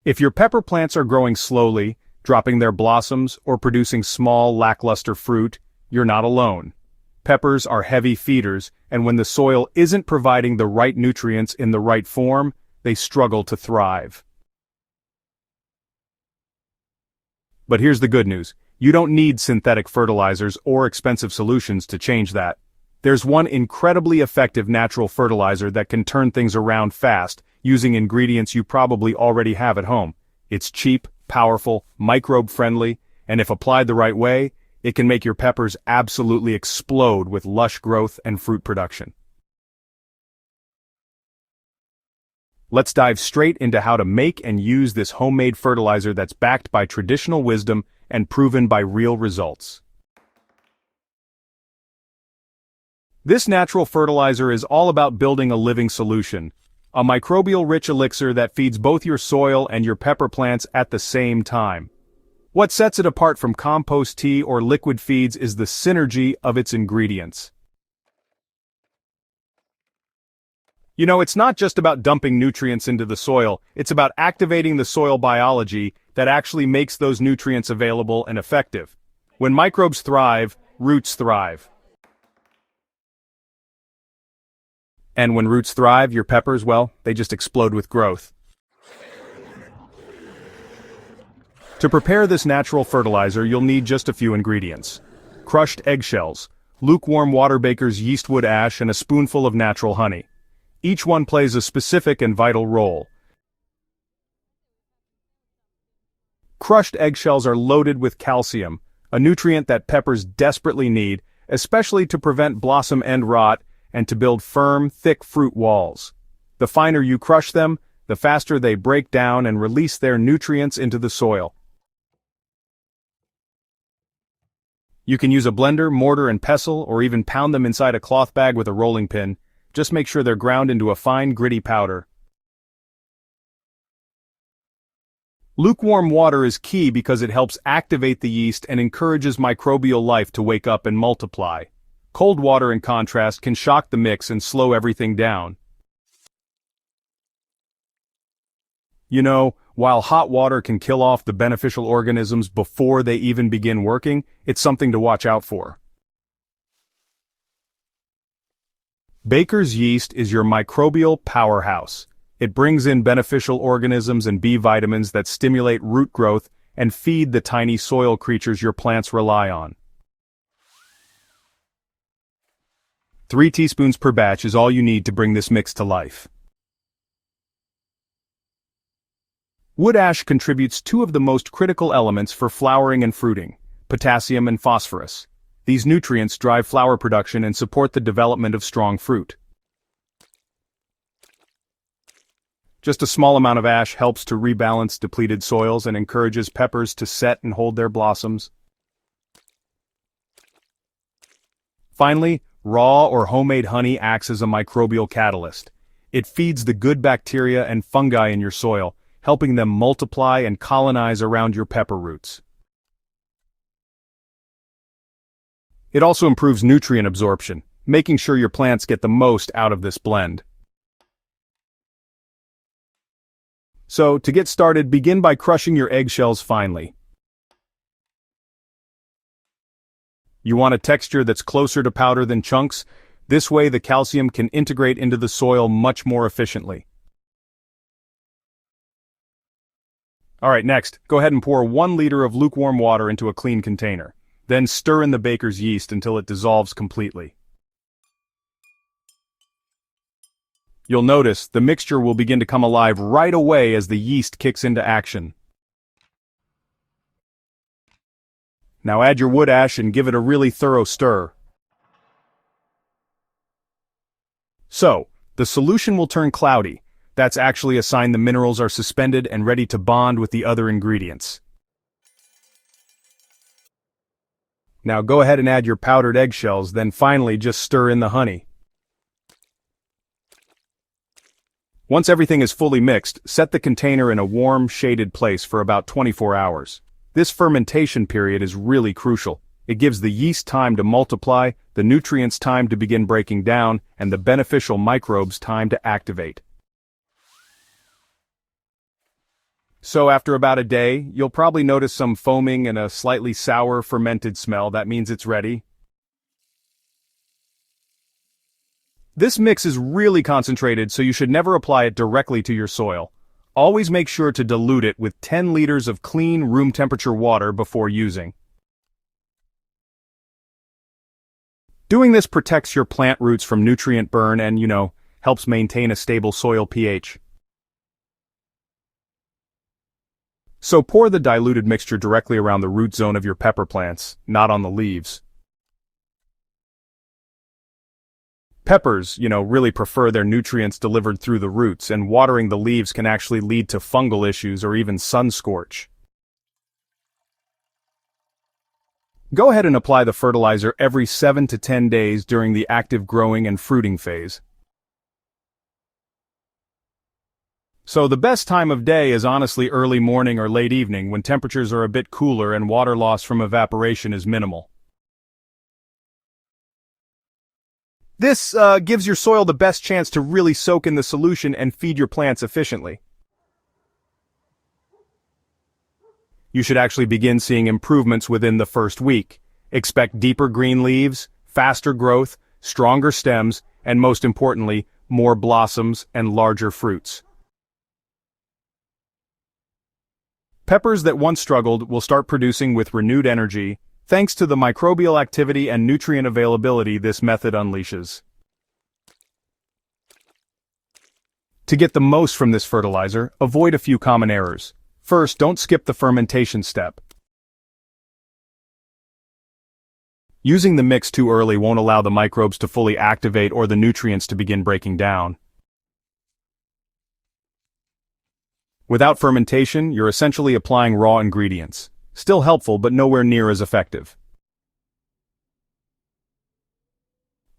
If your pepper plants are growing slowly, dropping their blossoms, or producing small, lackluster fruit, you're not alone. Peppers are heavy feeders, and when the soil isn't providing the right nutrients in the right form, they struggle to thrive. But here's the good news. You don't need synthetic fertilizers or expensive solutions to change that. There's one incredibly effective natural fertilizer that can turn things around fast, using ingredients you probably already have at home. It's cheap, powerful, microbe-friendly, and if applied the right way, it can make your peppers absolutely explode with lush growth and fruit production. Let's dive straight into how to make and use this homemade fertilizer that's backed by traditional wisdom and proven by real results. This natural fertilizer is all about building a living solution, a microbial-rich elixir that feeds both your soil and your pepper plants at the same time. What sets it apart from compost tea or liquid feeds is the synergy of its ingredients. You know, it's not just about dumping nutrients into the soil, it's about activating the soil biology that actually makes those nutrients available and effective. When microbes thrive, roots thrive. And when roots thrive, your peppers, well, they just explode with growth. To prepare this natural fertilizer, you'll need just a few ingredients. Crushed eggshells, lukewarm water baker's yeast wood ash, and a spoonful of natural honey. Each one plays a specific and vital role. Crushed eggshells are loaded with calcium, a nutrient that peppers desperately need, especially to prevent blossom end rot and to build firm, thick fruit walls. The finer you crush them, the faster they break down and release their nutrients into the soil. You can use a blender, mortar, and pestle, or even pound them inside a cloth bag with a rolling pin. Just make sure they're ground into a fine, gritty powder. Lukewarm water is key because it helps activate the yeast and encourages microbial life to wake up and multiply. Cold water, in contrast, can shock the mix and slow everything down. You know, while hot water can kill off the beneficial organisms before they even begin working, it's something to watch out for. Baker's yeast is your microbial powerhouse. It brings in beneficial organisms and B vitamins that stimulate root growth and feed the tiny soil creatures your plants rely on. 3 teaspoons per batch is all you need to bring this mix to life. Wood ash contributes 2 of the most critical elements for flowering and fruiting, potassium and phosphorus. These nutrients drive flower production and support the development of strong fruit. Just a small amount of ash helps to rebalance depleted soils and encourages peppers to set and hold their blossoms. Finally, raw or homemade honey acts as a microbial catalyst. It feeds the good bacteria and fungi in your soil, helping them multiply and colonize around your pepper roots. It also improves nutrient absorption, making sure your plants get the most out of this blend. So, to get started, begin by crushing your eggshells finely. You want a texture that's closer to powder than chunks? This way the calcium can integrate into the soil much more efficiently. Alright, next, go ahead and pour 1 liter of lukewarm water into a clean container. Then stir in the baker's yeast until it dissolves completely. You'll notice the mixture will begin to come alive right away as the yeast kicks into action. Now add your wood ash and give it a really thorough stir. So, the solution will turn cloudy. That's actually a sign the minerals are suspended and ready to bond with the other ingredients. Now go ahead and add your powdered eggshells, then finally just stir in the honey. Once everything is fully mixed, set the container in a warm, shaded place for about 24 hours. This fermentation period is really crucial. It gives the yeast time to multiply, the nutrients time to begin breaking down, and the beneficial microbes time to activate. So after about a day, you'll probably notice some foaming and a slightly sour fermented smell. That means it's ready. This mix is really concentrated, so you should never apply it directly to your soil. Always make sure to dilute it with 10 liters of clean, room temperature water before using. Doing this protects your plant roots from nutrient burn and, helps maintain a stable soil pH. So pour the diluted mixture directly around the root zone of your pepper plants, not on the leaves. Peppers, really prefer their nutrients delivered through the roots, and watering the leaves can actually lead to fungal issues or even sun scorch. Go ahead and apply the fertilizer every 7 to 10 days during the active growing and fruiting phase. So the best time of day is honestly early morning or late evening when temperatures are a bit cooler and water loss from evaporation is minimal. This gives your soil the best chance to really soak in the solution and feed your plants efficiently. You should actually begin seeing improvements within the first week. Expect deeper green leaves, faster growth, stronger stems, and most importantly, more blossoms and larger fruits. Peppers that once struggled will start producing with renewed energy, thanks to the microbial activity and nutrient availability this method unleashes. To get the most from this fertilizer, avoid a few common errors. First, don't skip the fermentation step. Using the mix too early won't allow the microbes to fully activate or the nutrients to begin breaking down. Without fermentation, you're essentially applying raw ingredients. Still helpful, but nowhere near as effective.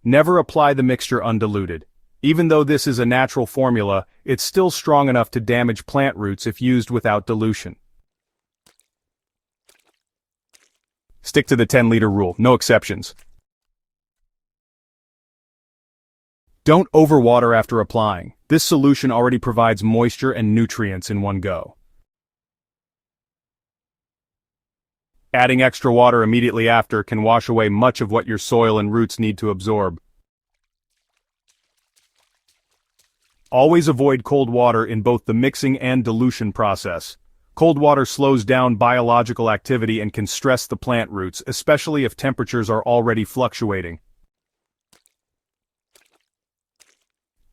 Never apply the mixture undiluted. Even though this is a natural formula, it's still strong enough to damage plant roots if used without dilution. Stick to the 10-liter rule, no exceptions. Don't overwater after applying. This solution already provides moisture and nutrients in one go. Adding extra water immediately after can wash away much of what your soil and roots need to absorb. Always avoid cold water in both the mixing and dilution process. Cold water slows down biological activity and can stress the plant roots, especially if temperatures are already fluctuating.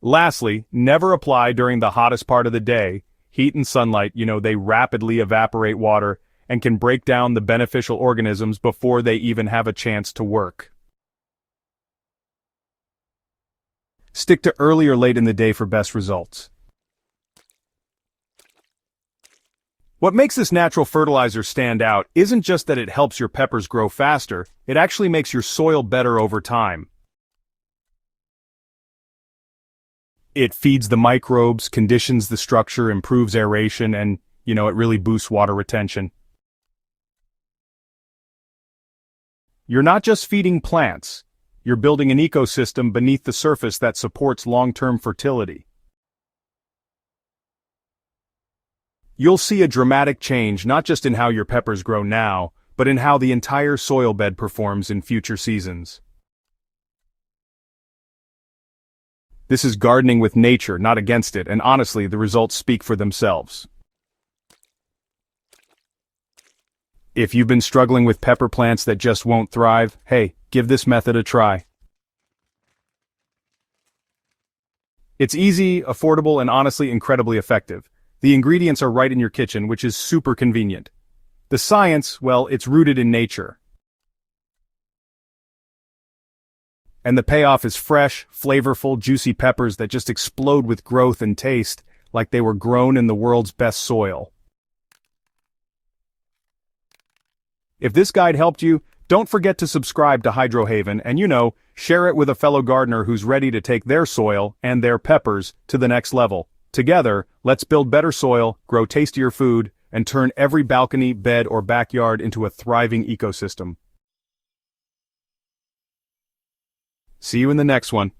Lastly, never apply during the hottest part of the day. Heat and sunlight, they rapidly evaporate water and can break down the beneficial organisms before they even have a chance to work. Stick to early or late in the day for best results. What makes this natural fertilizer stand out isn't just that it helps your peppers grow faster, it actually makes your soil better over time. It feeds the microbes, conditions the structure, improves aeration, and, it really boosts water retention. You're not just feeding plants, you're building an ecosystem beneath the surface that supports long-term fertility. You'll see a dramatic change not just in how your peppers grow now, but in how the entire soil bed performs in future seasons. This is gardening with nature, not against it, and honestly, the results speak for themselves. If you've been struggling with pepper plants that just won't thrive, hey, give this method a try. It's easy, affordable, and honestly incredibly effective. The ingredients are right in your kitchen, which is super convenient. The science, well, it's rooted in nature. And the payoff is fresh, flavorful, juicy peppers that just explode with growth and taste, like they were grown in the world's best soil. If this guide helped you, don't forget to subscribe to Hydrohaven and share it with a fellow gardener who's ready to take their soil and their peppers to the next level. Together, let's build better soil, grow tastier food, and turn every balcony, bed, or backyard into a thriving ecosystem. See you in the next one.